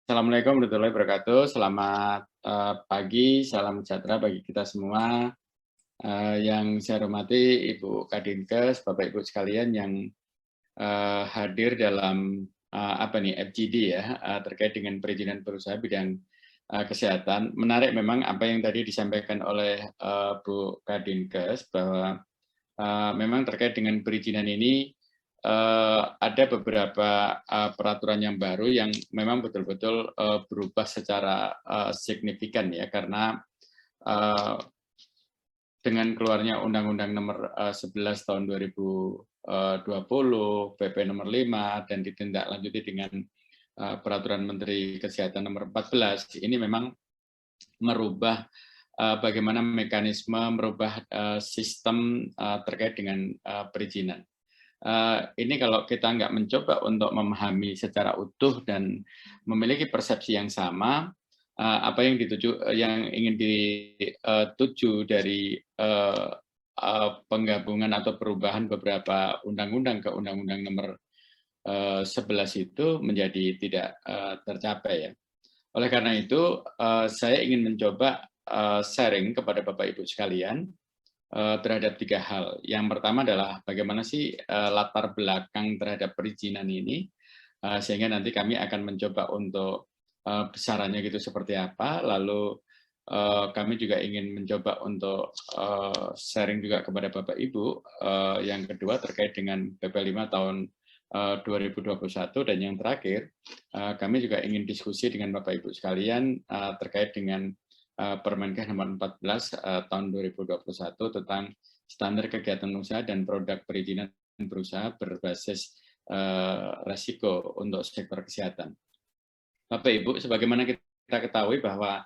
Assalamualaikum warahmatullahi wabarakatuh. Selamat pagi, salam sejahtera bagi kita semua. Yang saya hormati Ibu Kadinkes, Bapak Ibu sekalian yang hadir dalam apa nih FGD ya, terkait dengan perizinan berusaha bidang kesehatan. Menarik memang apa yang tadi disampaikan oleh Bu Kadinkes bahwa memang terkait dengan perizinan ini ada beberapa peraturan yang baru yang memang betul-betul berubah secara signifikan ya, karena uh, dengan keluarnya Undang-Undang Nomor 11 Tahun 2020, PP Nomor 5 dan ditindaklanjuti dengan Peraturan Menteri Kesehatan Nomor 14, ini memang merubah bagaimana mekanisme, merubah sistem terkait dengan perizinan. Ini kalau kita nggak mencoba untuk memahami secara utuh dan memiliki persepsi yang sama, apa yang yang ingin dituju dari penggabungan atau perubahan beberapa undang-undang ke Undang-Undang Nomor 11 itu menjadi tidak tercapai ya. Oleh karena itu, saya ingin mencoba sharing kepada Bapak Ibu sekalian terhadap 3 hal. Yang pertama adalah bagaimana sih latar belakang terhadap perizinan ini, sehingga nanti kami akan mencoba untuk besarannya gitu seperti apa, lalu kami juga ingin mencoba untuk sharing juga kepada Bapak Ibu. Yang kedua terkait dengan PP 5 tahun 2021, dan yang terakhir kami juga ingin diskusi dengan Bapak Ibu sekalian terkait dengan Permenkes Nomor 14 tahun 2021 tentang standar kegiatan usaha dan produk perizinan berusaha berbasis resiko untuk sektor kesehatan. Bapak Ibu, sebagaimana kita ketahui bahwa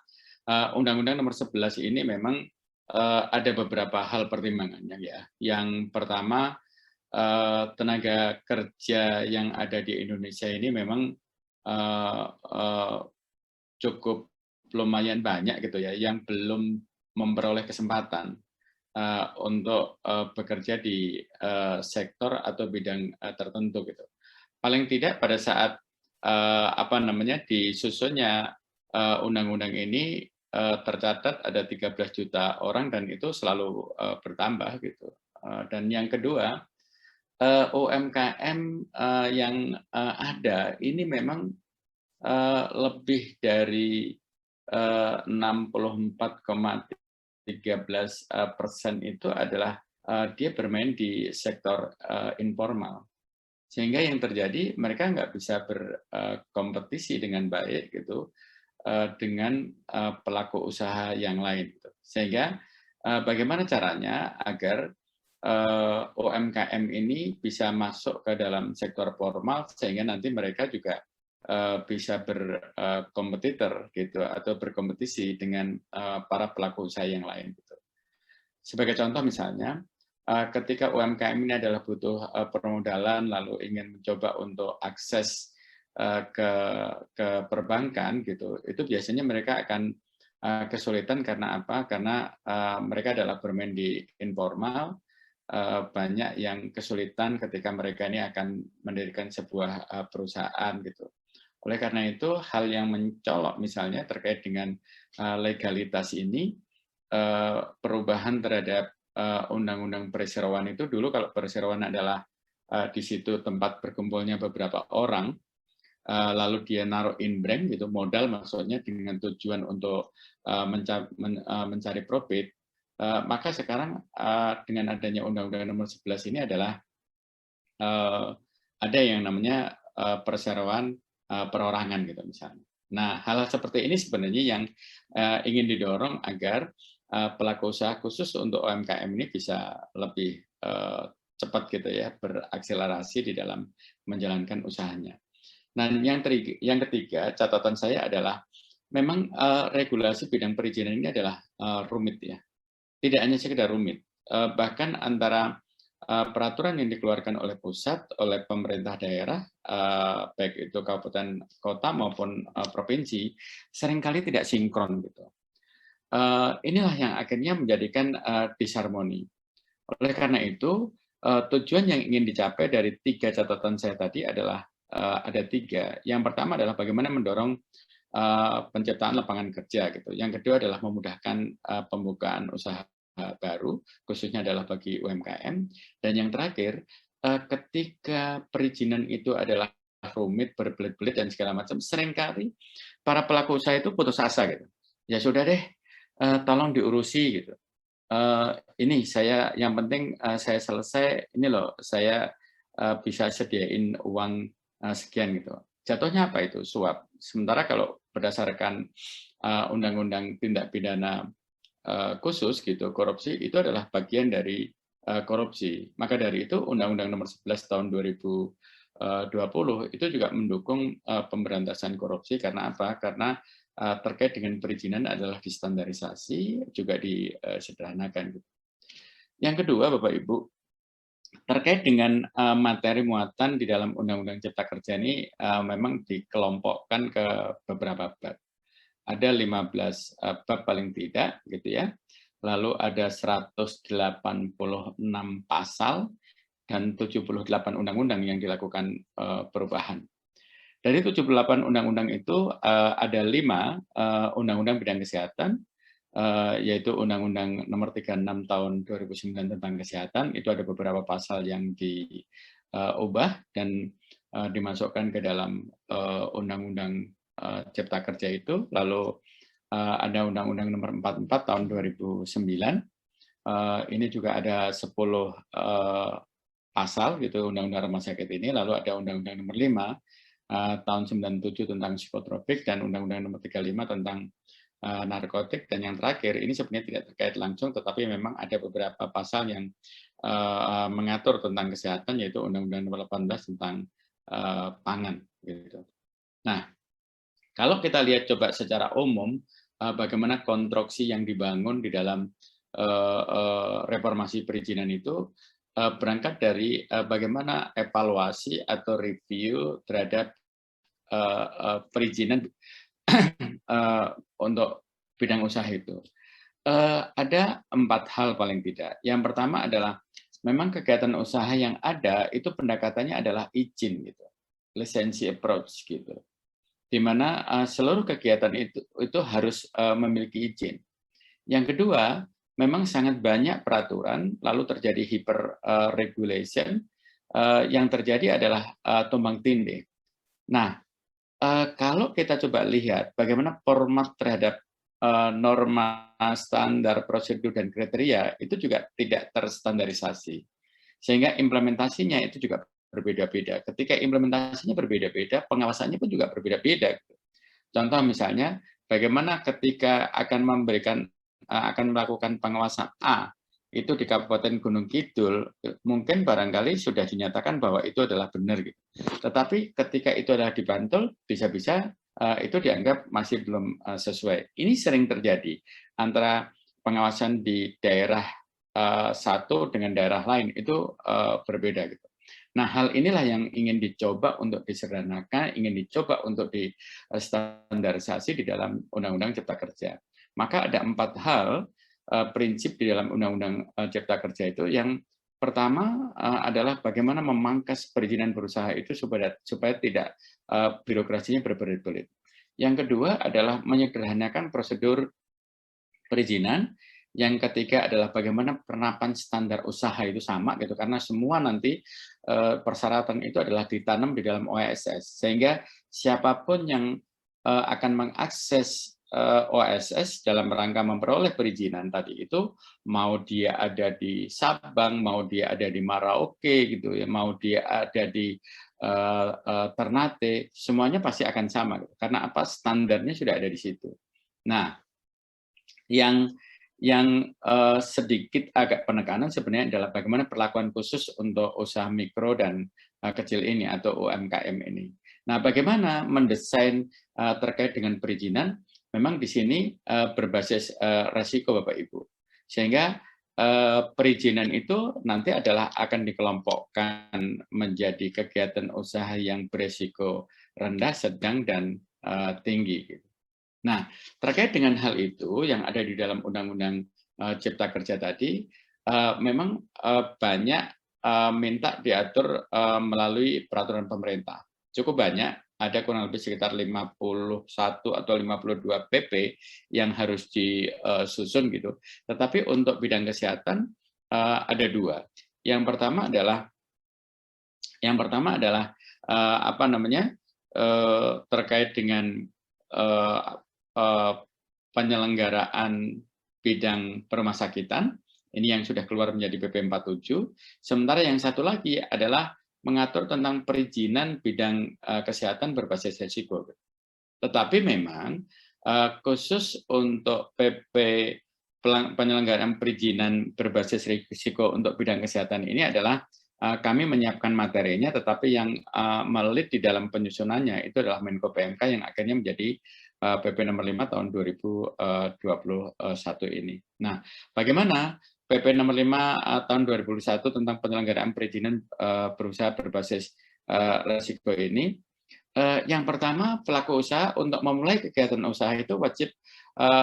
Undang-Undang Nomor 11 ini memang ada beberapa hal pertimbangannya ya. Yang pertama, tenaga kerja yang ada di Indonesia ini memang cukup lumayan banyak gitu ya, yang belum memperoleh kesempatan untuk bekerja di sektor atau bidang tertentu gitu. Paling tidak pada saat apa namanya disusunnya undang-undang ini tercatat ada 13 juta orang dan itu selalu bertambah gitu. Dan yang kedua, UMKM yang ada ini memang lebih dari 64,13% itu adalah dia bermain di sektor informal. Sehingga yang terjadi mereka nggak bisa berkompetisi dengan baik gitu dengan pelaku usaha yang lain. Gitu. Sehingga bagaimana caranya agar UMKM ini bisa masuk ke dalam sektor formal sehingga nanti mereka juga bisa berkompetitor gitu atau berkompetisi dengan para pelaku usaha yang lain gitu. Sebagai contoh misalnya, ketika UMKM ini adalah butuh permodalan lalu ingin mencoba untuk akses ke perbankan gitu, itu biasanya mereka akan kesulitan karena apa? Karena mereka adalah bermain di informal, banyak yang kesulitan ketika mereka ini akan mendirikan sebuah perusahaan gitu. Oleh karena itu, hal yang mencolok misalnya terkait dengan legalitas ini, perubahan terhadap undang-undang perseroan itu dulu kalau perseroan adalah di situ tempat berkumpulnya beberapa orang, lalu dia naruh in bank gitu, modal maksudnya dengan tujuan untuk mencari profit, maka sekarang dengan adanya Undang-Undang Nomor 11 ini adalah ada yang namanya perseroan perorangan gitu misalnya. Nah, hal-hal seperti ini sebenarnya yang ingin didorong agar pelaku usaha khusus untuk UMKM ini bisa lebih cepat gitu ya, berakselerasi di dalam menjalankan usahanya. Nah, yang ketiga, catatan saya adalah memang regulasi bidang perizinan ini adalah rumit ya. Tidak hanya sekedar rumit, bahkan antara peraturan yang dikeluarkan oleh pusat, oleh pemerintah daerah, baik itu kabupaten, kota maupun provinsi, seringkali tidak sinkron gitu. Inilah yang akhirnya menjadikan disharmoni. Oleh karena itu, tujuan yang ingin dicapai dari 3 catatan saya tadi adalah ada 3. Yang pertama adalah bagaimana mendorong penciptaan lapangan kerja gitu. Yang kedua adalah memudahkan pembukaan usaha baru, khususnya adalah bagi UMKM. Dan yang terakhir, ketika perizinan itu adalah rumit, berbelit-belit dan segala macam, seringkali para pelaku usaha itu putus asa gitu. Ya sudah deh, tolong diurusi gitu. Ini saya yang penting saya selesai, ini loh saya bisa sediain uang sekian gitu. Jatuhnya apa itu? Suap. Sementara kalau berdasarkan undang-undang tindak pidana khusus gitu, korupsi itu adalah bagian dari korupsi. Maka dari itu Undang-Undang Nomor 11 Tahun 2020 itu juga mendukung pemberantasan korupsi. Karena apa? Karena terkait dengan perizinan adalah distandarisasi, juga disederhanakan. Yang kedua, Bapak Ibu, terkait dengan materi muatan di dalam Undang-Undang Cipta Kerja ini memang dikelompokkan ke beberapa bab. Ada 15 bab paling tidak, gitu ya. Lalu ada 186 pasal dan 78 undang-undang yang dilakukan perubahan. Dari 78 undang-undang itu ada 5 undang-undang bidang kesehatan, yaitu Undang-Undang Nomor 36 Tahun 2009 tentang kesehatan. Itu ada beberapa pasal yang diubah dan dimasukkan ke dalam Undang-Undang Cipta Kerja itu. Lalu ada Undang-Undang Nomor 44 Tahun 2009. Ini juga ada 10 pasal gitu Undang-Undang Rumah Sakit ini. Lalu ada Undang-Undang Nomor 5 tahun 97 tentang psikotropik dan Undang-Undang Nomor 35 tentang narkotik. Dan yang terakhir ini sebenarnya tidak terkait langsung, tetapi memang ada beberapa pasal yang mengatur tentang kesehatan, yaitu Undang-Undang Nomor 18 tentang pangan. Gitu. Nah, kalau kita lihat coba secara umum bagaimana konstruksi yang dibangun di dalam reformasi perizinan itu, berangkat dari bagaimana evaluasi atau review terhadap perizinan untuk bidang usaha itu. Ada 4 hal paling tidak. Yang pertama adalah memang kegiatan usaha yang ada itu pendekatannya adalah izin gitu, lisensi approach gitu, di mana seluruh kegiatan itu harus memiliki izin. Yang kedua, memang sangat banyak peraturan, lalu terjadi hyper regulation, yang terjadi adalah tumbang tindih. Nah, kalau kita coba lihat bagaimana format terhadap norma, standar, prosedur, dan kriteria, itu juga tidak terstandarisasi. Sehingga implementasinya itu juga berbeda-beda. Ketika implementasinya berbeda-beda, pengawasannya pun juga berbeda-beda. Contoh misalnya, bagaimana ketika akan melakukan pengawasan A, itu di Kabupaten Gunung Kidul, mungkin barangkali sudah dinyatakan bahwa itu adalah benar. Gitu. Tetapi ketika itu adalah di Bantul, bisa-bisa itu dianggap masih belum sesuai. Ini sering terjadi antara pengawasan di daerah satu dengan daerah lain, itu berbeda. Gitu. Nah, hal inilah yang ingin dicoba untuk disederhanakan, ingin dicoba untuk distandarisasi di dalam Undang-Undang Cipta Kerja. Maka ada 4 hal prinsip di dalam Undang-Undang Cipta Kerja itu. Yang pertama adalah bagaimana memangkas perizinan berusaha itu supaya tidak birokrasinya berbelit-belit. Yang kedua adalah menyederhanakan prosedur perizinan. Yang ketiga adalah bagaimana penerapan standar usaha itu sama gitu, karena semua nanti persyaratan itu adalah ditanam di dalam OSS, sehingga siapapun yang akan mengakses OSS dalam rangka memperoleh perizinan tadi itu, mau dia ada di Sabang, mau dia ada di Merauke gitu ya, mau dia ada di Ternate, semuanya pasti akan sama gitu. Karena apa? Standarnya sudah ada di situ. Nah, yang sedikit agak penekanan sebenarnya adalah bagaimana perlakuan khusus untuk usaha mikro dan kecil ini atau UMKM ini. Nah, bagaimana mendesain terkait dengan perizinan? Memang di sini berbasis resiko, Bapak Ibu. Sehingga perizinan itu nanti akan dikelompokkan menjadi kegiatan usaha yang beresiko rendah, sedang, dan tinggi. Nah, terkait dengan hal itu yang ada di dalam Undang-Undang Cipta Kerja tadi, memang banyak minta diatur melalui peraturan pemerintah. cukup banyak, ada kurang lebih sekitar 51 atau 52 PP yang harus disusun gitu. Tetapi untuk bidang kesehatan ada dua. Yang pertama adalah apa namanya, terkait dengan eh, eh, penyelenggaraan bidang permasakitan, ini yang sudah keluar menjadi PP 47. Sementara yang satu lagi adalah mengatur tentang perizinan bidang kesehatan berbasis risiko. Tetapi memang khusus untuk PP penyelenggaraan perizinan berbasis risiko untuk bidang kesehatan ini adalah kami menyiapkan materinya, tetapi yang melit di dalam penyusunannya itu adalah Menko PMK yang akhirnya menjadi PP nomor 5 tahun 2021 ini. Nah, bagaimana PP nomor 5 tahun 2021 tentang penyelenggaraan perizinan berusaha berbasis risiko ini? Yang pertama, pelaku usaha untuk memulai kegiatan usaha itu wajib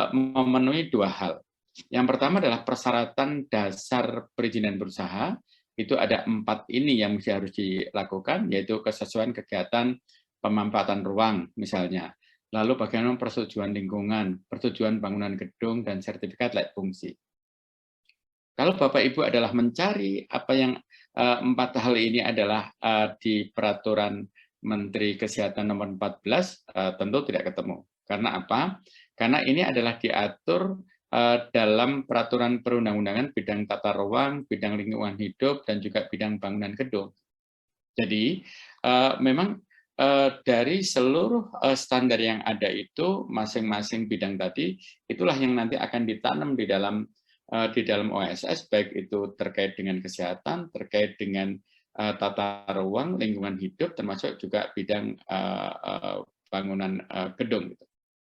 memenuhi dua hal. Yang pertama adalah persyaratan dasar perizinan berusaha. Itu ada 4 ini yang harus dilakukan, yaitu kesesuaian kegiatan pemanfaatan ruang misalnya. Lalu bagaimana persetujuan lingkungan, persetujuan bangunan gedung, dan sertifikat layak fungsi. Kalau Bapak Ibu adalah mencari apa yang 4 hal ini adalah di peraturan Menteri Kesehatan nomor 14, tentu tidak ketemu. Karena apa? Karena ini adalah diatur dalam peraturan perundang-undangan bidang tata ruang, bidang lingkungan hidup, dan juga bidang bangunan gedung. Jadi memang dari seluruh standar yang ada itu, masing-masing bidang tadi, itulah yang nanti akan ditanam di dalam OSS, baik itu terkait dengan kesehatan, terkait dengan tata ruang, lingkungan hidup, termasuk juga bidang bangunan gedung.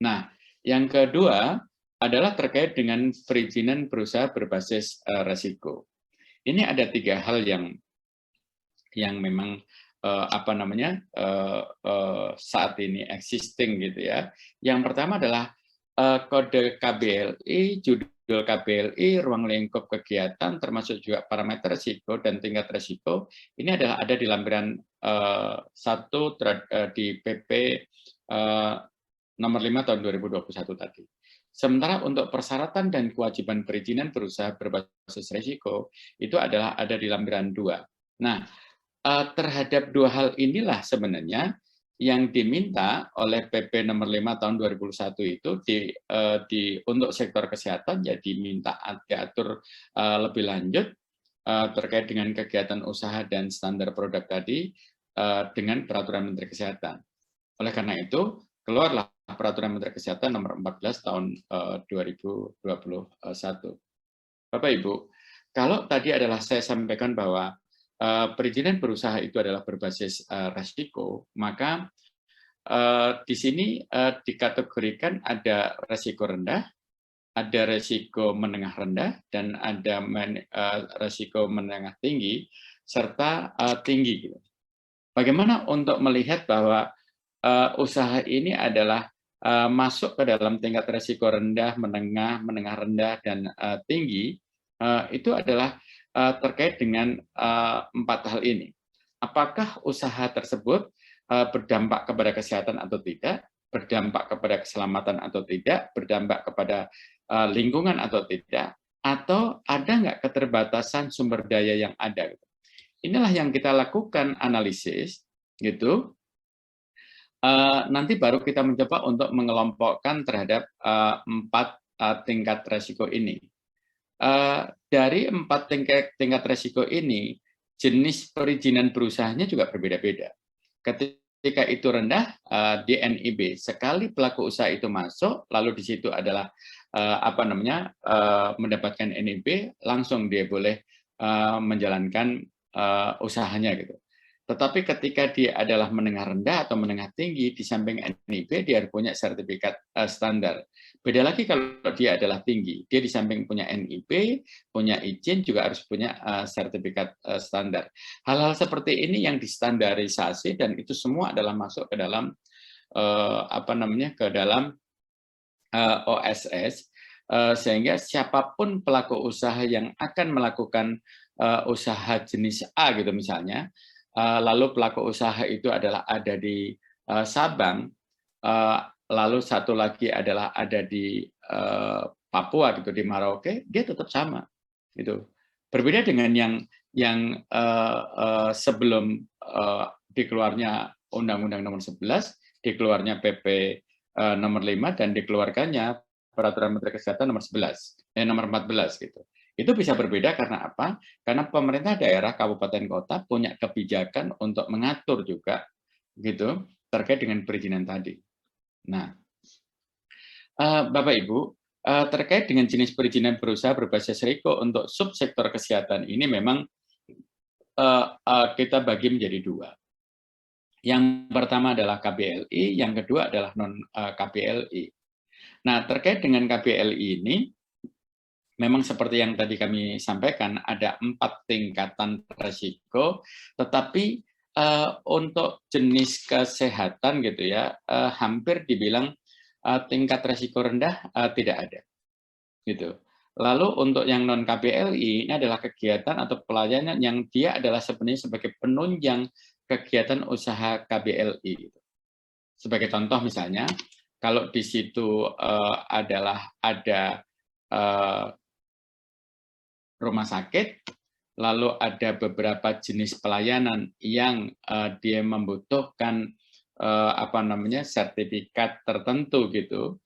Nah, yang kedua adalah terkait dengan perizinan berusaha berbasis resiko. Ini ada 3 hal yang memang saat ini existing gitu ya. Yang pertama adalah kode KBLI, judul KBLI, ruang lingkup kegiatan, termasuk juga parameter risiko dan tingkat risiko. Ini adalah ada di lampiran 1 di PP nomor 5 tahun 2021 tadi. Sementara untuk persyaratan dan kewajiban perizinan berusaha berbasis risiko itu adalah ada di lampiran 2. Nah, terhadap 2 hal inilah sebenarnya yang diminta oleh PP nomor 5 tahun 2001 itu untuk sektor kesehatan, ya diminta diatur lebih lanjut terkait dengan kegiatan usaha dan standar produk tadi dengan peraturan Menteri Kesehatan. Oleh karena itu, keluarlah peraturan Menteri Kesehatan nomor 14 tahun 2021. Bapak Ibu, kalau tadi adalah saya sampaikan bahwa perizinan berusaha itu adalah berbasis resiko, maka di sini dikategorikan ada resiko rendah, ada resiko menengah rendah, dan ada resiko menengah tinggi, serta tinggi. Bagaimana untuk melihat bahwa usaha ini adalah masuk ke dalam tingkat resiko rendah, menengah, menengah rendah, dan tinggi, itu adalah terkait dengan 4 hal ini. Apakah usaha tersebut berdampak kepada kesehatan atau tidak, berdampak kepada keselamatan atau tidak, berdampak kepada lingkungan atau tidak, atau ada nggak keterbatasan sumber daya yang ada. Inilah yang kita lakukan analisis, gitu. Nanti baru kita mencoba untuk mengelompokkan terhadap 4 tingkat resiko ini. Dari 4 tingkat resiko ini, jenis perizinan berusahanya juga berbeda-beda. Ketika itu rendah, di NIB, sekali pelaku usaha itu masuk, lalu di situ adalah mendapatkan NIB, langsung dia boleh menjalankan usahanya gitu. Tetapi ketika dia adalah menengah rendah atau menengah tinggi, di samping NIB dia harus punya sertifikat standar. Beda lagi kalau dia adalah tinggi, dia di samping punya NIB, punya izin, juga harus punya sertifikat standar. Hal-hal seperti ini yang distandarisasi, dan itu semua adalah masuk ke dalam OSS, sehingga siapapun pelaku usaha yang akan melakukan usaha jenis A gitu misalnya, lalu pelaku usaha itu adalah ada di Sabang, lalu satu lagi adalah ada di Papua gitu, di Merauke, dia tetap sama gitu. Berbeda dengan yang sebelum dikeluarnya Undang-Undang Nomor 11, dikeluarnya PP Nomor 5, dan dikeluarkannya Peraturan Menteri Kesehatan Nomor 14 gitu. Itu bisa berbeda karena apa? Karena pemerintah daerah, kabupaten, kota punya kebijakan untuk mengatur juga gitu terkait dengan perizinan tadi. Nah, Bapak Ibu, terkait dengan jenis perizinan berusaha berbasis risiko untuk subsektor kesehatan ini memang kita bagi menjadi dua. Yang pertama adalah KBLI, yang kedua adalah non KBLI. Nah, terkait dengan KBLI ini, memang seperti yang tadi kami sampaikan, ada 4 tingkatan risiko, tetapi untuk jenis kesehatan gitu ya, hampir dibilang tingkat risiko rendah tidak ada, gitu. Lalu untuk yang non KBLI ini adalah kegiatan atau pelayanan yang dia adalah sebenarnya sebagai penunjang kegiatan usaha KBLI. Sebagai contoh misalnya, kalau di situ adalah ada rumah sakit, lalu ada beberapa jenis pelayanan yang dia membutuhkan sertifikat tertentu gitu,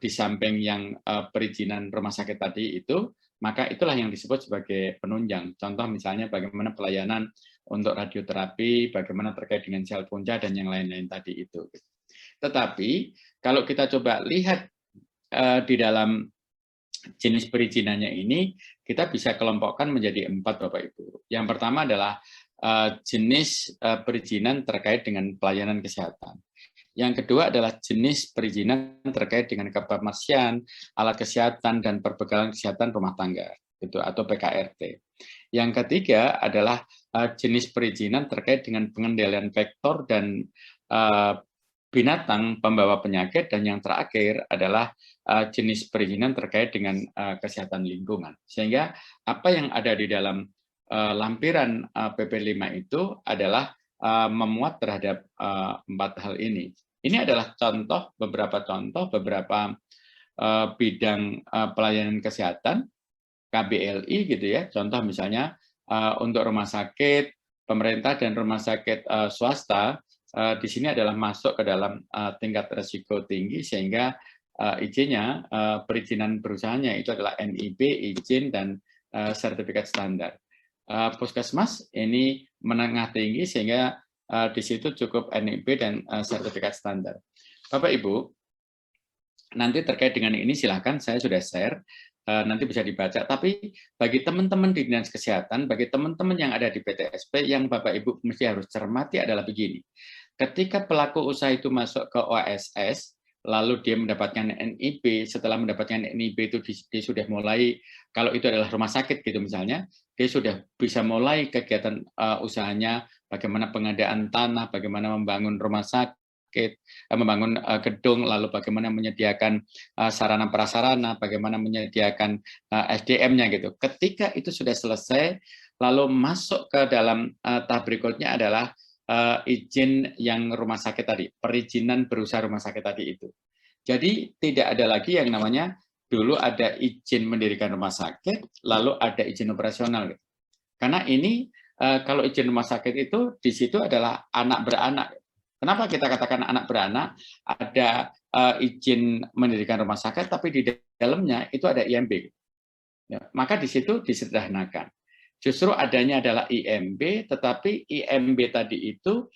di samping yang perizinan rumah sakit tadi itu, maka itulah yang disebut sebagai penunjang. Contoh misalnya bagaimana pelayanan untuk radioterapi, bagaimana terkait dengan sel punca dan yang lain-lain tadi itu. Tetapi kalau kita coba lihat di dalam jenis perizinannya ini, kita bisa kelompokkan menjadi 4, Bapak Ibu. Yang pertama adalah jenis perizinan terkait dengan pelayanan kesehatan. Yang kedua adalah jenis perizinan terkait dengan kefarmasian, alat kesehatan, dan perbekalan kesehatan rumah tangga, gitu, atau PKRT. Yang ketiga adalah jenis perizinan terkait dengan pengendalian vektor dan binatang pembawa penyakit, dan yang terakhir adalah jenis perizinan terkait dengan kesehatan lingkungan. Sehingga apa yang ada di dalam lampiran PP 5 itu adalah memuat terhadap 4 hal ini. Ini adalah beberapa bidang pelayanan kesehatan KBLI gitu ya. Contoh misalnya untuk rumah sakit pemerintah dan rumah sakit swasta di sini adalah masuk ke dalam tingkat risiko tinggi, sehingga izinnya, perizinan berusahanya itu adalah NIB, izin, dan sertifikat standar. Puskesmas ini menengah tinggi, sehingga di situ cukup NIB dan sertifikat standar. Bapak Ibu, nanti terkait dengan ini silakan, saya sudah share, nanti bisa dibaca. Tapi bagi teman-teman di Dinas Kesehatan, bagi teman-teman yang ada di PTSP, yang Bapak Ibu mesti harus cermati adalah begini. Ketika pelaku usaha itu masuk ke OSS, lalu dia mendapatkan NIB, setelah mendapatkan NIB itu dia sudah mulai, kalau itu adalah rumah sakit gitu misalnya, dia sudah bisa mulai kegiatan usahanya, bagaimana pengadaan tanah, bagaimana membangun rumah sakit, membangun gedung, lalu bagaimana menyediakan sarana prasarana, bagaimana menyediakan SDM-nya gitu. Ketika itu sudah selesai, lalu masuk ke dalam tahap berikutnya adalah izin yang rumah sakit tadi, perizinan berusaha rumah sakit tadi itu. Jadi tidak ada lagi yang namanya dulu ada izin mendirikan rumah sakit, lalu ada izin operasional gitu. Karena ini kalau izin rumah sakit itu di situ adalah anak beranak. Kenapa kita katakan anak beranak? Ada izin mendirikan rumah sakit, tapi di dalamnya itu ada IMB. Ya, maka di situ disederhanakan. Justru adanya adalah IMB, tetapi IMB tadi itu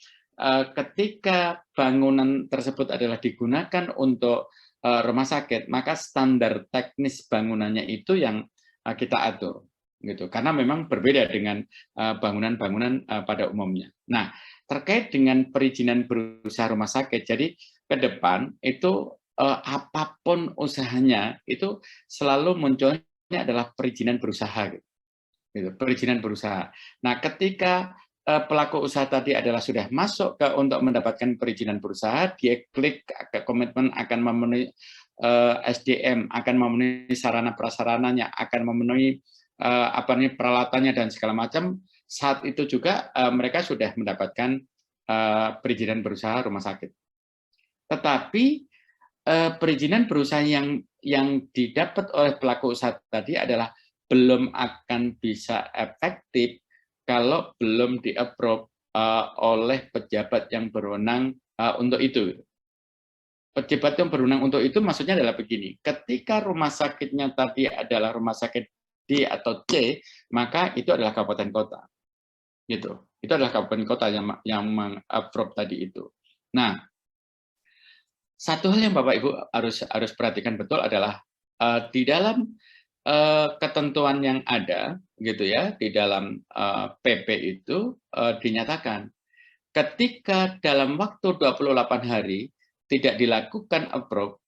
ketika bangunan tersebut adalah digunakan untuk rumah sakit, maka standar teknis bangunannya itu yang kita atur, gitu. Karena memang berbeda dengan bangunan-bangunan pada umumnya. Nah, terkait dengan perizinan berusaha rumah sakit, jadi ke depan itu apapun usahanya itu selalu munculnya adalah perizinan berusaha, gitu. Perizinan berusaha. Nah, ketika pelaku usaha tadi adalah sudah masuk untuk mendapatkan perizinan berusaha, dia klik ke komitmen akan memenuhi SDM, akan memenuhi sarana prasarananya, akan memenuhi peralatannya dan segala macam. saat itu juga mereka sudah mendapatkan perizinan berusaha rumah sakit. Tetapi perizinan berusaha yang didapat oleh pelaku usaha tadi adalah belum akan bisa efektif kalau belum di-approve oleh pejabat yang berwenang untuk itu. Pejabat yang berwenang untuk itu maksudnya adalah begini, ketika rumah sakitnya tadi adalah rumah sakit D atau C, maka itu adalah kabupaten kota. Gitu. Itu adalah kabupaten kota yang meng-approve tadi itu. Nah, satu hal yang Bapak Ibu harus perhatikan betul adalah di dalam ketentuan yang ada gitu ya, di dalam PP itu dinyatakan ketika dalam waktu 28 hari tidak dilakukan approve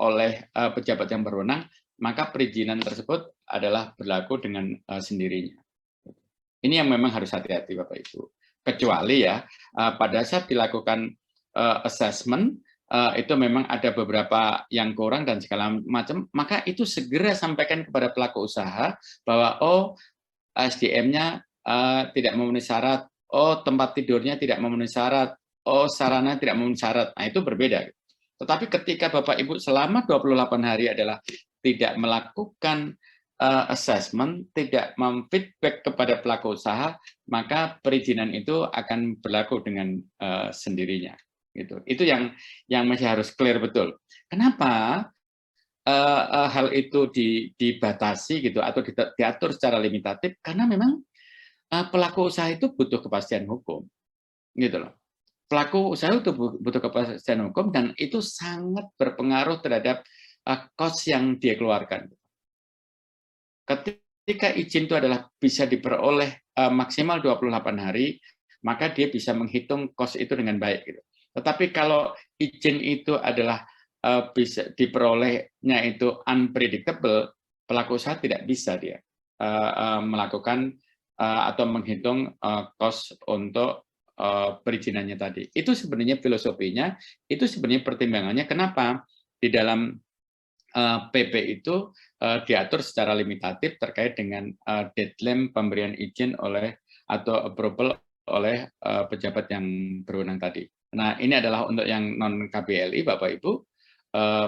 oleh pejabat yang berwenang, maka perizinan tersebut adalah berlaku dengan sendirinya. Ini yang memang harus hati-hati Bapak Ibu. Kecuali ya pada saat dilakukan assessment itu memang ada beberapa yang kurang dan segala macam, maka itu segera sampaikan kepada pelaku usaha bahwa SDM-nya tidak memenuhi syarat, tempat tidurnya tidak memenuhi syarat, sarana tidak memenuhi syarat. Nah, itu berbeda. Tetapi ketika Bapak Ibu selama 28 hari adalah tidak melakukan assessment, tidak memfeedback kepada pelaku usaha, maka perizinan itu akan berlaku dengan sendirinya. Gitu. Itu yang masih harus clear betul. Kenapa hal itu dibatasi gitu atau diatur secara limitatif? Karena memang pelaku usaha itu butuh kepastian hukum, gitu loh. Pelaku usaha itu butuh kepastian hukum dan itu sangat berpengaruh terhadap cost yang dia keluarkan. Ketika izin itu adalah bisa diperoleh maksimal 28 hari, maka dia bisa menghitung cost itu dengan baik. Gitu. Tetapi kalau izin itu adalah bisa diperolehnya itu unpredictable, pelaku usaha tidak bisa dia melakukan atau menghitung cost untuk perizinannya tadi. Itu sebenarnya filosofinya, itu sebenarnya pertimbangannya kenapa di dalam PP itu diatur secara limitatif terkait dengan deadline pemberian izin oleh atau approval oleh pejabat yang berwenang tadi. Nah, ini adalah untuk yang non KBLI, Bapak Ibu,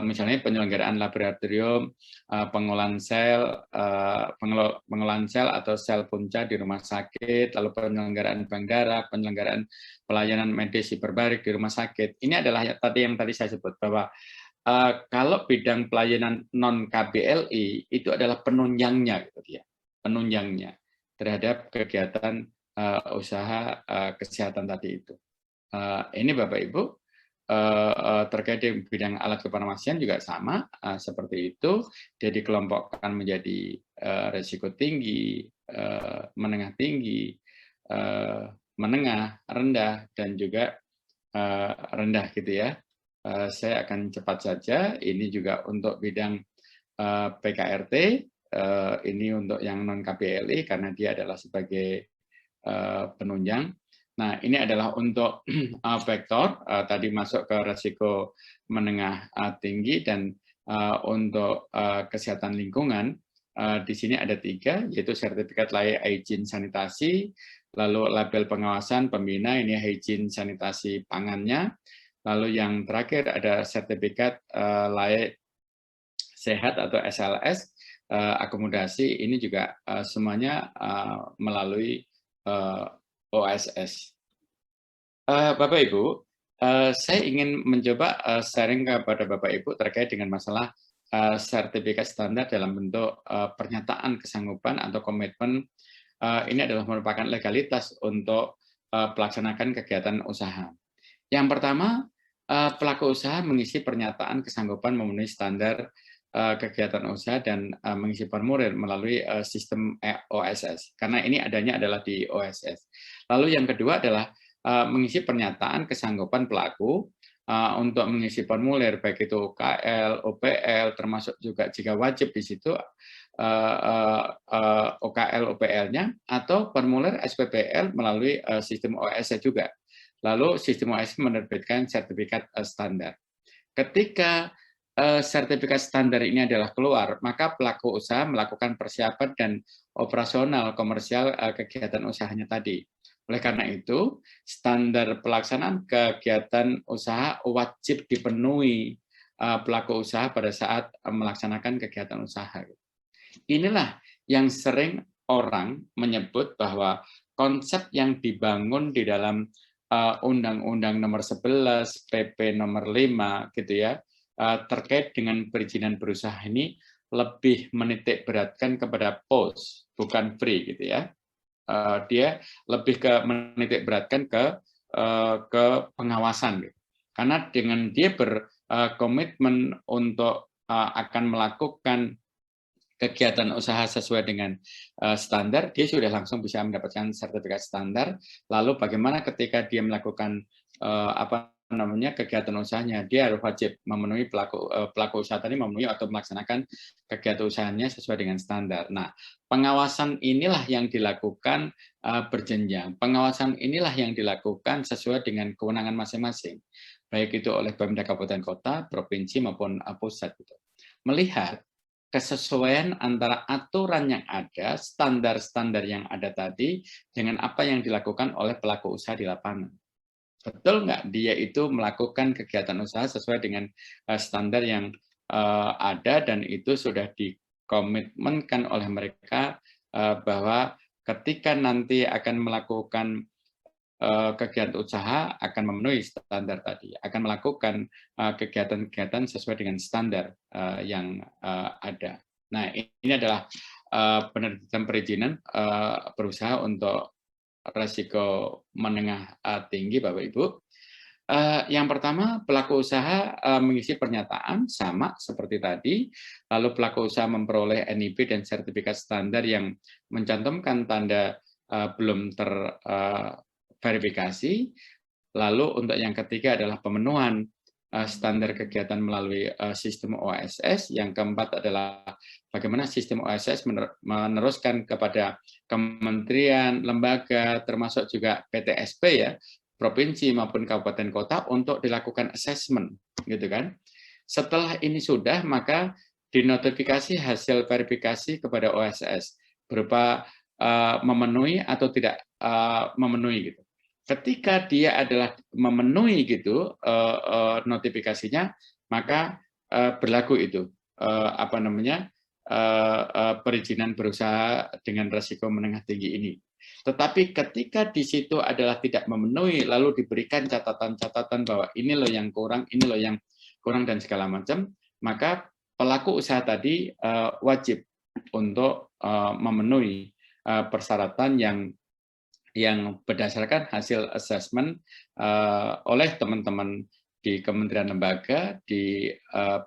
misalnya penyelenggaraan laboratorium, pengolahan sel atau sel punca di rumah sakit, lalu penyelenggaraan bank darah, penyelenggaraan pelayanan medis hiperbarik di rumah sakit. Ini adalah yang tadi saya sebut bahwa kalau bidang pelayanan non KBLI itu adalah penunjangnya, gitu ya, penunjangnya terhadap kegiatan usaha kesehatan tadi itu. Ini Bapak Ibu terkait dengan bidang alat kefarmasian juga sama seperti itu. Dia dikelompokkan menjadi resiko tinggi, menengah tinggi, menengah, rendah, dan juga rendah gitu ya. Saya akan cepat saja. Ini juga untuk bidang PKRT. Ini untuk yang non KBLI karena dia adalah sebagai penunjang. Nah, ini adalah untuk vektor, tadi masuk ke resiko menengah tinggi, dan untuk kesehatan lingkungan, di sini ada 3, yaitu sertifikat layak hygiene sanitasi, lalu label pengawasan pembina, ini hygiene sanitasi pangannya, lalu yang terakhir ada sertifikat layak sehat atau SLS, akomodasi, ini juga semuanya melalui OSS. Bapak Ibu, saya ingin mencoba sharing kepada Bapak Ibu terkait dengan masalah sertifikat standar dalam bentuk pernyataan kesanggupan atau komitmen. Ini adalah merupakan legalitas untuk pelaksanakan kegiatan usaha. Yang pertama, pelaku usaha mengisi pernyataan kesanggupan memenuhi standar kegiatan usaha dan mengisi formulir melalui sistem OSS, karena ini adanya adalah di OSS. Lalu yang kedua adalah mengisi pernyataan kesanggupan pelaku untuk mengisi formulir, baik itu OKL, OPL, termasuk juga jika wajib di situ OKL, OPL-nya, atau formulir SPPL melalui sistem OSS juga. Lalu sistem OSS menerbitkan sertifikat standar. Ketika sertifikat standar ini adalah keluar, maka pelaku usaha melakukan persiapan dan operasional komersial kegiatan usahanya tadi. Oleh karena itu, standar pelaksanaan kegiatan usaha wajib dipenuhi pelaku usaha pada saat melaksanakan kegiatan usaha. Inilah yang sering orang menyebut bahwa konsep yang dibangun di dalam Undang-Undang Nomor 11, PP Nomor 5 gitu ya, terkait dengan perizinan berusaha ini lebih menitik beratkan kepada post, bukan free gitu ya. Dia lebih ke menitik beratkan ke pengawasan gitu. Karena dengan dia berkomitmen untuk akan melakukan kegiatan usaha sesuai dengan standar, dia sudah langsung bisa mendapatkan sertifikat standar. Lalu bagaimana ketika dia melakukan kegiatan usahanya, dia harus wajib memenuhi pelaku usaha tadi memenuhi atau melaksanakan kegiatan usahanya sesuai dengan standar. Nah, pengawasan inilah yang dilakukan berjenjang. Pengawasan inilah yang dilakukan sesuai dengan kewenangan masing-masing, baik itu oleh Pemda Kabupaten Kota, provinsi maupun pusat. Melihat kesesuaian antara aturan yang ada, standar-standar yang ada tadi, dengan apa yang dilakukan oleh pelaku usaha di lapangan. Betul nggak dia itu melakukan kegiatan usaha sesuai dengan standar yang ada dan itu sudah dikomitmenkan oleh mereka bahwa ketika nanti akan melakukan kegiatan usaha akan memenuhi standar tadi, akan melakukan kegiatan-kegiatan sesuai dengan standar yang ada. Nah, ini adalah penerbitan perizinan berusaha untuk risiko menengah tinggi, Bapak Ibu. Yang pertama, pelaku usaha mengisi pernyataan sama seperti tadi, lalu pelaku usaha memperoleh NIB dan sertifikat standar yang mencantumkan tanda belum terverifikasi. Lalu untuk yang ketiga adalah pemenuhan standar kegiatan melalui sistem OSS. Yang keempat adalah bagaimana sistem OSS meneruskan kepada kementerian, lembaga, termasuk juga PTSP ya, provinsi maupun kabupaten kota untuk dilakukan assessment, gitu kan. Setelah ini sudah, maka dinotifikasi hasil verifikasi kepada OSS berupa memenuhi atau tidak memenuhi gitu. Ketika dia adalah memenuhi gitu notifikasinya, maka berlaku itu perizinan berusaha dengan risiko menengah tinggi ini. Tetapi ketika di situ adalah tidak memenuhi, lalu diberikan catatan-catatan bahwa ini loh yang kurang, ini loh yang kurang dan segala macam, maka pelaku usaha tadi wajib untuk memenuhi persyaratan yang berdasarkan hasil assessment oleh teman-teman di kementerian lembaga, di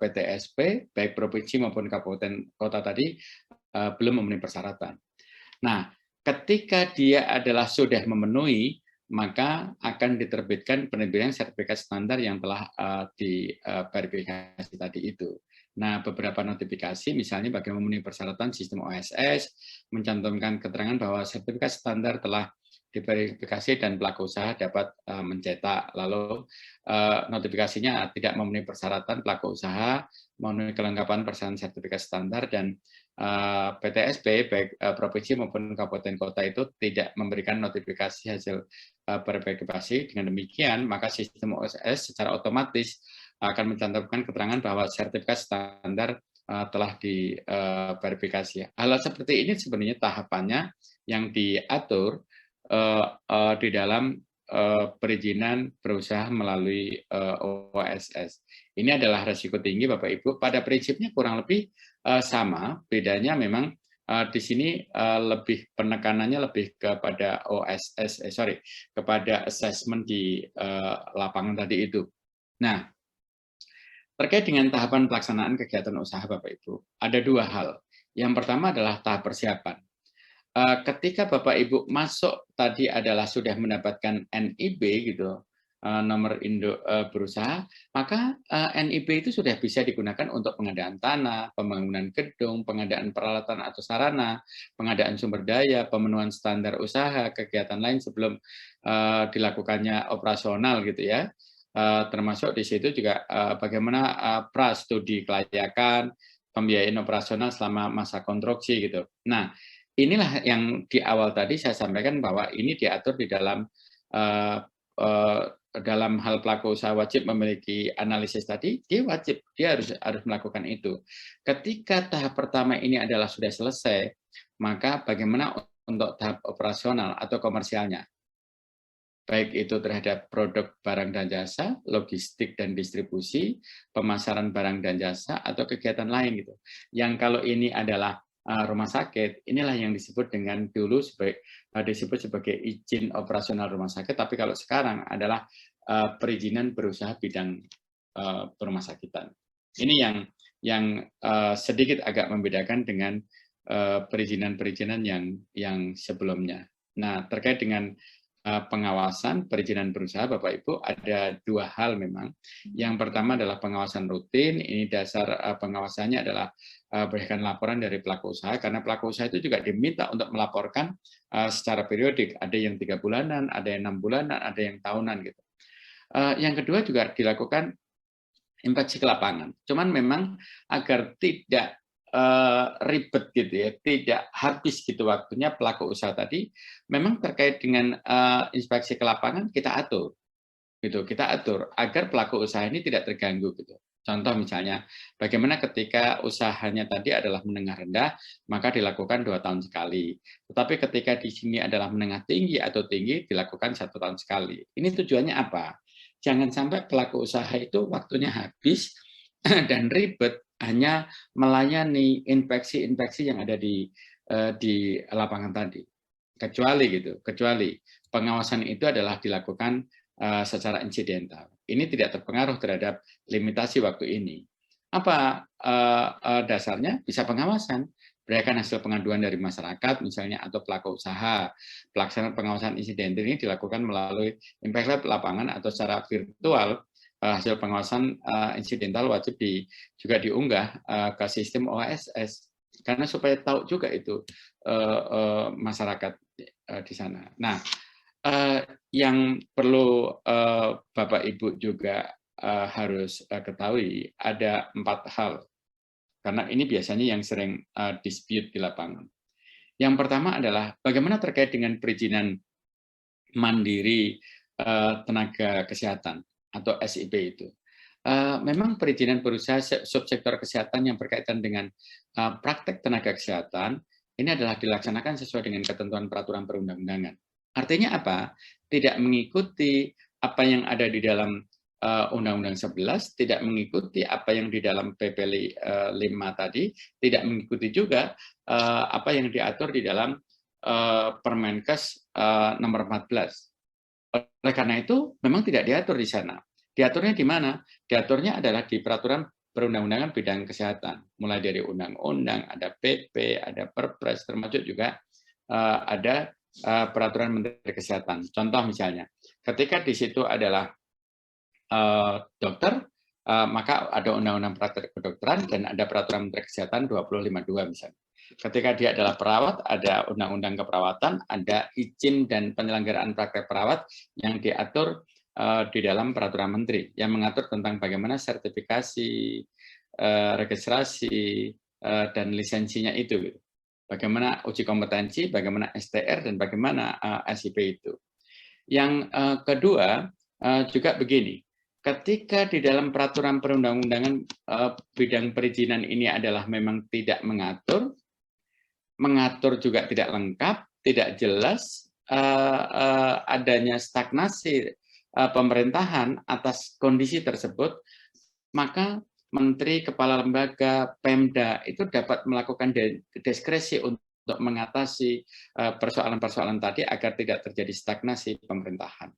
PTSP, baik provinsi maupun kabupaten kota tadi belum memenuhi persyaratan. Nah, ketika dia adalah sudah memenuhi, maka akan diterbitkan penerbitan sertifikat standar yang telah diverifikasi tadi itu. Nah, beberapa notifikasi, misalnya bagaimana memenuhi persyaratan sistem OSS, mencantumkan keterangan bahwa sertifikat standar telah diverifikasi dan pelaku usaha dapat mencetak. Lalu notifikasinya tidak memenuhi persyaratan pelaku usaha, memenuhi kelengkapan persyaratan sertifikat standar, dan PTSP baik provinsi maupun kabupaten kota itu tidak memberikan notifikasi hasil verifikasi. Dengan demikian, maka sistem OSS secara otomatis akan mencantumkan keterangan bahwa sertifikat standar telah diverifikasi. Hal seperti ini sebenarnya tahapannya yang diatur di dalam perizinan berusaha melalui OSS. Ini adalah risiko tinggi, Bapak Ibu. Pada prinsipnya kurang lebih sama, bedanya memang di sini lebih penekanannya lebih kepada kepada assessment di lapangan tadi itu. Nah, terkait dengan tahapan pelaksanaan kegiatan usaha, Bapak Ibu, ada dua hal. Yang pertama adalah tahap persiapan. Ketika Bapak Ibu masuk tadi adalah sudah mendapatkan NIB gitu, nomor induk berusaha, maka NIB itu sudah bisa digunakan untuk pengadaan tanah, pembangunan gedung, pengadaan peralatan atau sarana, pengadaan sumber daya, pemenuhan standar usaha, kegiatan lain sebelum dilakukannya operasional gitu ya. termasuk di situ juga bagaimana pra-studi kelayakan, pembiayaan operasional selama masa konstruksi gitu. Nah, inilah yang di awal tadi saya sampaikan bahwa ini diatur di dalam dalam hal pelaku usaha wajib memiliki analisis tadi, dia harus melakukan itu. Ketika tahap pertama ini adalah sudah selesai, maka bagaimana untuk tahap operasional atau komersialnya? Baik itu terhadap produk barang dan jasa, logistik dan distribusi, pemasaran barang dan jasa, atau kegiatan lain gitu. Yang kalau ini adalah rumah sakit, inilah yang disebut dengan dulu disebut sebagai izin operasional rumah sakit, tapi kalau sekarang adalah perizinan berusaha bidang rumah sakitan. Ini yang sedikit agak membedakan dengan perizinan-perizinan yang sebelumnya. Nah, terkait dengan pengawasan perizinan berusaha, Bapak Ibu, ada dua hal memang. Yang pertama adalah pengawasan rutin. Ini dasar pengawasannya adalah berdasarkan laporan dari pelaku usaha, karena pelaku usaha itu juga diminta untuk melaporkan secara periodik. Ada yang 3 bulanan, ada yang 6 bulanan, ada yang tahunan gitu. Yang kedua juga dilakukan inspeksi ke lapangan. Cuman memang agar tidak ribet gitu ya, tidak habis gitu waktunya pelaku usaha tadi, memang terkait dengan inspeksi ke lapangan kita atur, gitu, kita atur agar pelaku usaha ini tidak terganggu gitu. Contoh misalnya, bagaimana ketika usahanya tadi adalah menengah rendah, maka dilakukan 2 tahun sekali. Tetapi ketika di sini adalah menengah tinggi atau tinggi, dilakukan 1 tahun sekali. Ini tujuannya apa? Jangan sampai pelaku usaha itu waktunya habis dan ribet hanya melayani inspeksi-inspeksi yang ada di lapangan tadi. Kecuali pengawasan itu adalah dilakukan secara insidental. Ini tidak terpengaruh terhadap limitasi waktu ini. Apa dasarnya? Bisa pengawasan. Berdasarkan hasil pengaduan dari masyarakat, misalnya, atau pelaku usaha. Pelaksanaan pengawasan insidental ini dilakukan melalui impact lab lapangan atau secara virtual. Hasil pengawasan insidental wajib juga diunggah ke sistem OSS, karena supaya tahu juga itu masyarakat di sana. Nah, yang perlu Bapak Ibu juga harus ketahui ada 4 hal, karena ini biasanya yang sering dispute di lapangan. Yang pertama adalah bagaimana terkait dengan perizinan mandiri tenaga kesehatan atau SIP itu. Memang perizinan berusaha subsektor kesehatan yang berkaitan dengan praktek tenaga kesehatan ini adalah dilaksanakan sesuai dengan ketentuan peraturan perundang-undangan. Artinya apa? Tidak mengikuti apa yang ada di dalam Undang-Undang 11, tidak mengikuti apa yang di dalam PP 5 tadi, tidak mengikuti juga apa yang diatur di dalam Permenkes nomor 14. Oleh karena itu, memang tidak diatur di sana. Diaturnya di mana? Diaturnya adalah di peraturan perundang-undangan bidang kesehatan. Mulai dari undang-undang, ada PP, ada Perpres, termasuk juga ada peraturan Menteri Kesehatan. Contoh misalnya, ketika di situ adalah dokter, maka ada undang-undang praktek kedokteran dan ada peraturan Menteri Kesehatan 2052 misalnya. Ketika dia adalah perawat, ada undang-undang keperawatan, ada izin dan penyelenggaraan praktek perawat yang diatur di dalam peraturan menteri yang mengatur tentang bagaimana sertifikasi, registrasi, dan lisensinya itu. Bagaimana uji kompetensi, bagaimana STR, dan bagaimana SIP itu. Yang kedua juga begini, ketika di dalam peraturan perundang-undangan bidang perizinan ini adalah memang tidak mengatur juga tidak lengkap, tidak jelas, adanya stagnasi pemerintahan atas kondisi tersebut, maka menteri, kepala lembaga, Pemda itu dapat melakukan diskresi untuk mengatasi persoalan-persoalan tadi agar tidak terjadi stagnasi pemerintahan.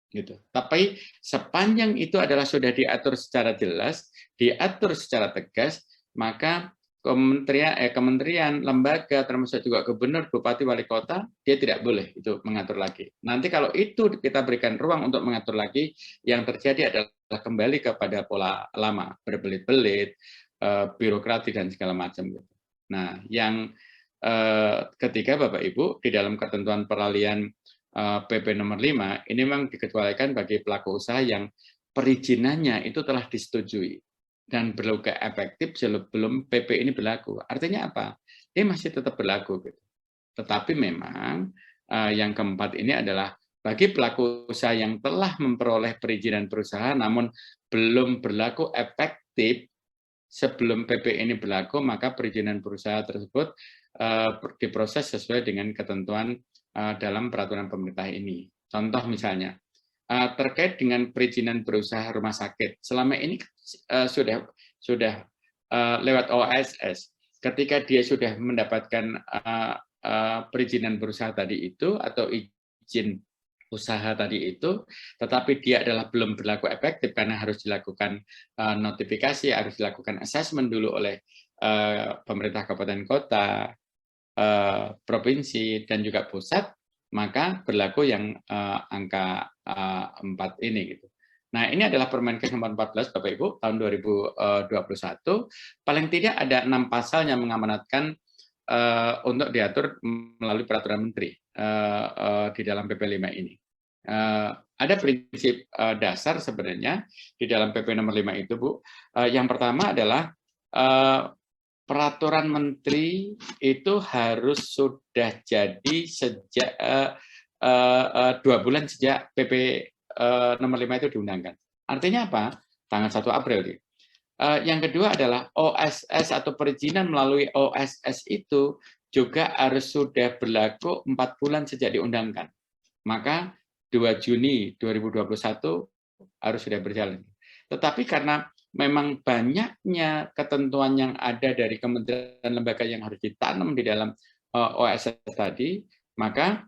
Gitu. Tapi sepanjang itu adalah sudah diatur secara jelas, diatur secara tegas, maka kementerian, lembaga, termasuk juga gubernur, bupati, wali kota, dia tidak boleh itu mengatur lagi. Nanti kalau itu kita berikan ruang untuk mengatur lagi, yang terjadi adalah kembali kepada pola lama, berbelit-belit, birokrasi dan segala macam. Nah, yang ketiga, Bapak Ibu, di dalam ketentuan peralihan PP nomor 5 ini memang dikecualikan bagi pelaku usaha yang perizinannya itu telah disetujui dan berlaku efektif sebelum PP ini berlaku. Artinya apa? Dia masih tetap berlaku gitu. Tetapi memang yang keempat ini adalah bagi pelaku usaha yang telah memperoleh perizinan berusaha namun belum berlaku efektif sebelum PP ini berlaku, maka perizinan berusaha tersebut diproses sesuai dengan ketentuan dalam peraturan pemerintah ini. Contoh misalnya, terkait dengan perizinan berusaha rumah sakit, selama ini sudah lewat OSS. Ketika dia sudah mendapatkan perizinan berusaha tadi itu atau izin usaha tadi itu, tetapi dia adalah belum berlaku efektif karena harus dilakukan notifikasi, harus dilakukan assessment dulu oleh pemerintah kabupaten kota, provinsi, dan juga pusat, maka berlaku yang angka 4 ini gitu. Nah, ini adalah Permenkes nomor 14 Bapak Ibu tahun 2021. Paling tidak ada 6 pasal yang mengamanatkan untuk diatur melalui peraturan menteri di dalam PP 5 ini. Ada prinsip dasar sebenarnya di dalam PP nomor 5 itu, Bu. Yang pertama adalah peraturan menteri itu harus sudah jadi sejak 2 bulan sejak PP nomor 5 itu diundangkan. Artinya apa? Tanggal 1 April. Yang kedua adalah OSS atau perizinan melalui OSS itu juga harus sudah berlaku 4 bulan sejak diundangkan. Maka 2 Juni 2021 harus sudah berjalan. Tetapi karena memang banyaknya ketentuan yang ada dari kementerian lembaga yang harus ditanam di dalam OSS tadi, maka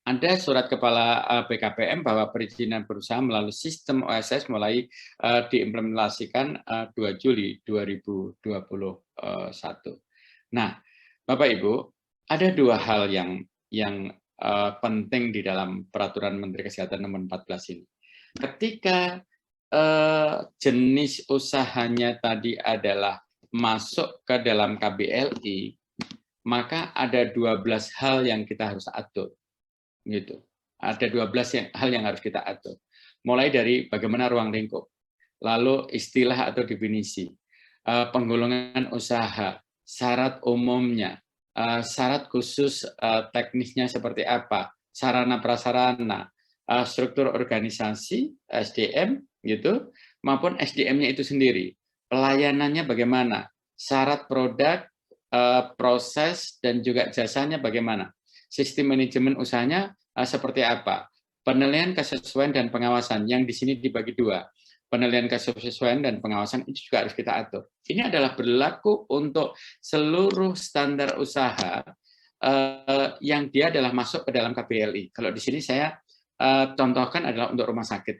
ada surat kepala BKPM bahwa perizinan berusaha melalui sistem OSS mulai diimplementasikan 2 Juli 2021. Nah, Bapak Ibu, ada 2 hal yang penting di dalam peraturan Menteri Kesehatan nomor 14 ini. Ketika jenis usahanya tadi adalah masuk ke dalam KBLI, maka ada 12 hal yang kita harus atur. Gitu. Ada 12 hal yang harus kita atur. Mulai dari bagaimana ruang lingkup, lalu istilah atau definisi, penggolongan usaha, syarat umumnya, syarat khusus teknisnya seperti apa, sarana prasarana, struktur organisasi, SDM, gitu, maupun SDM-nya itu sendiri, pelayanannya bagaimana, syarat produk, proses, dan juga jasanya bagaimana, sistem manajemen usahanya seperti apa, penilaian kesesuaian dan pengawasan yang di sini dibagi 2. Penilaian kesesuaian dan pengawasan itu juga harus kita atur. Ini adalah berlaku untuk seluruh standar usaha yang dia adalah masuk ke dalam KBLI. Kalau di sini saya contohkan adalah untuk rumah sakit,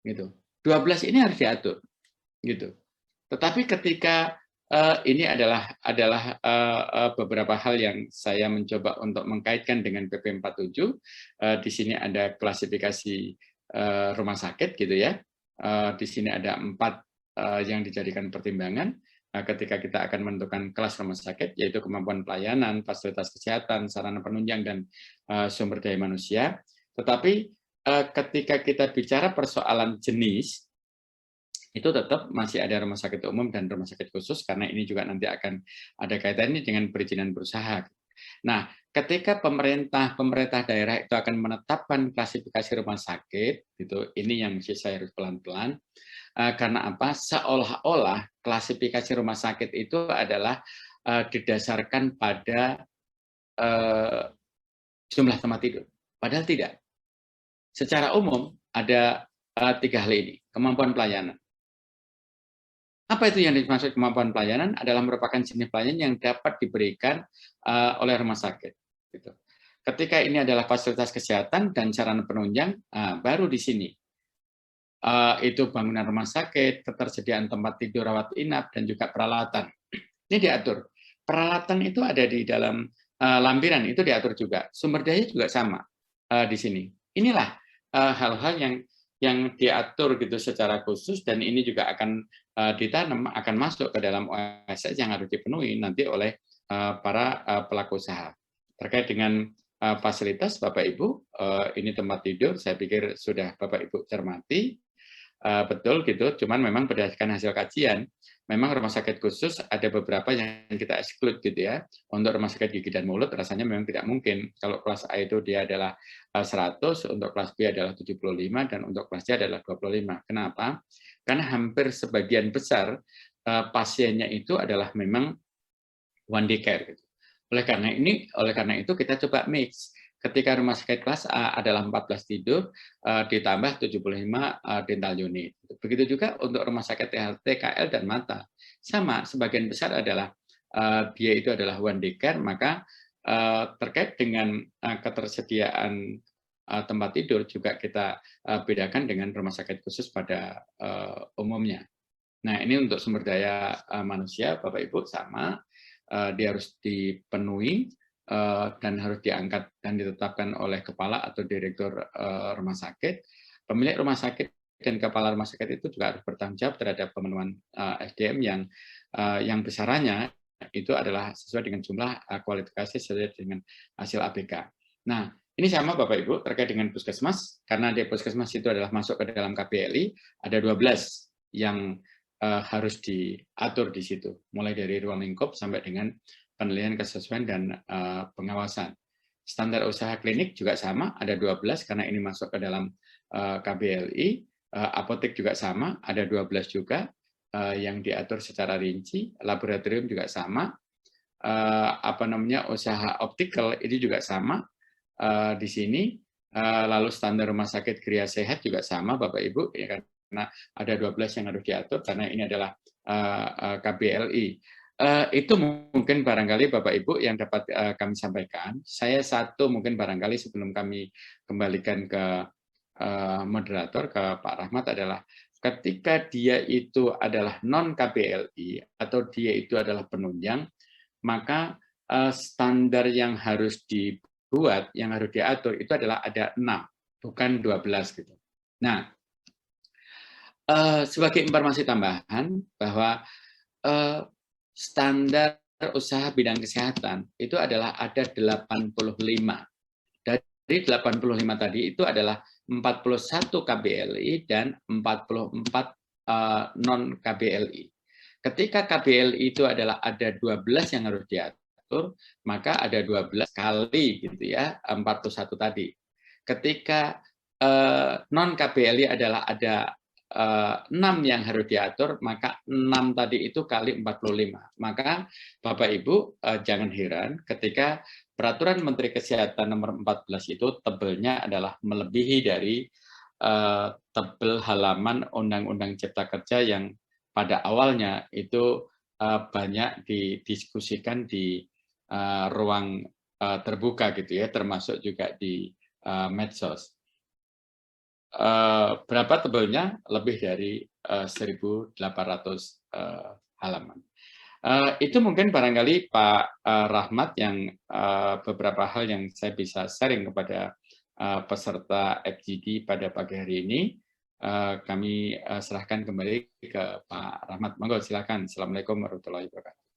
gitu. 12 ini harus diatur, gitu. Tetapi ketika ini adalah beberapa hal yang saya mencoba untuk mengkaitkan dengan PP 47. Di sini ada klasifikasi rumah sakit, gitu ya. Di sini ada 4 yang dijadikan pertimbangan ketika kita akan menentukan kelas rumah sakit, yaitu kemampuan pelayanan, fasilitas kesehatan, sarana penunjang, dan sumber daya manusia. Tetapi ketika kita bicara persoalan jenis, itu tetap masih ada rumah sakit umum dan rumah sakit khusus, karena ini juga nanti akan ada kaitannya dengan perizinan berusaha. Nah, ketika pemerintah daerah itu akan menetapkan klasifikasi rumah sakit, itu ini yang saya harus pelan-pelan. Karena apa? Seolah-olah klasifikasi rumah sakit itu adalah didasarkan pada jumlah tempat tidur. Padahal tidak. Secara umum ada 3 hal ini, kemampuan pelayanan. Apa itu yang dimaksud kemampuan pelayanan? Adalah merupakan jenis pelayanan yang dapat diberikan oleh rumah sakit. Gitu. Ketika ini adalah fasilitas kesehatan dan sarana penunjang, baru di sini. Itu bangunan rumah sakit, ketersediaan tempat tidur rawat inap, dan juga peralatan. Ini diatur. Peralatan itu ada di dalam lampiran, itu diatur juga. Sumber daya juga sama di sini. Inilah hal-hal yang diatur gitu secara khusus, dan ini juga akan ditanam, akan masuk ke dalam OSS yang harus dipenuhi nanti oleh para pelaku usaha. Terkait dengan fasilitas Bapak Ibu, ini tempat tidur, saya pikir sudah Bapak Ibu cermati, betul gitu, cuman memang berdasarkan hasil kajian, memang rumah sakit khusus ada beberapa yang kita exclude gitu ya. Untuk rumah sakit gigi dan mulut rasanya memang tidak mungkin. Kalau kelas A itu dia adalah 100, untuk kelas B adalah 75, dan untuk kelas C adalah 25. Kenapa? Karena hampir sebagian besar pasiennya itu adalah memang one day care gitu. Oleh karena itu kita coba mix. Ketika rumah sakit kelas A adalah 14 tidur, ditambah 75 dental unit. Begitu juga untuk rumah sakit THT, KL, dan mata. Sama, sebagian besar adalah dia itu adalah one day care, maka terkait dengan ketersediaan tempat tidur juga kita bedakan dengan rumah sakit khusus pada umumnya. Nah, ini untuk sumber daya manusia, Bapak Ibu, sama. Dia harus dipenuhi dan harus diangkat dan ditetapkan oleh kepala atau direktur rumah sakit. Pemilik rumah sakit dan kepala rumah sakit itu juga harus bertanggung jawab terhadap pemenuhan SDM yang besarannya itu adalah sesuai dengan jumlah kualifikasi sesuai dengan hasil ABK. Nah, ini sama Bapak Ibu terkait dengan puskesmas, karena di puskesmas itu adalah masuk ke dalam KBLI, ada 12 yang harus diatur di situ, mulai dari ruang lingkup sampai dengan penilaian kesesuaian dan pengawasan. Standar usaha klinik juga sama, ada 12 karena ini masuk ke dalam KBLI. Apotek juga sama, ada 12 juga yang diatur secara rinci. Laboratorium juga sama. Usaha optical ini juga sama di sini. Lalu standar rumah sakit Gria Sehat juga sama, Bapak Ibu, ya kan? Karena ada 12 yang harus diatur karena ini adalah KBLI. Itu mungkin barangkali Bapak Ibu yang dapat kami sampaikan. Saya satu mungkin barangkali sebelum kami kembalikan ke moderator, ke Pak Rahmat, adalah ketika dia itu adalah non KBLI atau dia itu adalah penunjang, maka standar yang harus dibuat, yang harus diatur itu adalah ada 6, bukan 12 gitu. Nah, sebagai informasi tambahan bahwa standar usaha bidang kesehatan itu adalah ada 85. Dari 85 tadi itu adalah 41 KBLI dan 44 non KBLI. Ketika KBLI itu adalah ada 12 yang harus diatur, maka ada 12 kali gitu ya, 41 tadi. Ketika non KBLI adalah ada 6 yang harus diatur, maka 6 tadi itu kali 45. Maka Bapak Ibu jangan heran ketika Peraturan Menteri Kesehatan nomor 14 itu tebelnya adalah melebihi dari tebel halaman Undang-Undang Cipta Kerja yang pada awalnya itu banyak didiskusikan di ruang terbuka gitu ya, termasuk juga di medsos. Berapa tebelnya? Lebih dari 1.800 halaman. Itu mungkin barangkali Pak Rahmat yang beberapa hal yang saya bisa sharing kepada peserta FGD pada pagi hari ini. Kami serahkan kembali ke Pak Rahmat. Monggo silakan. Assalamualaikum warahmatullahi wabarakatuh.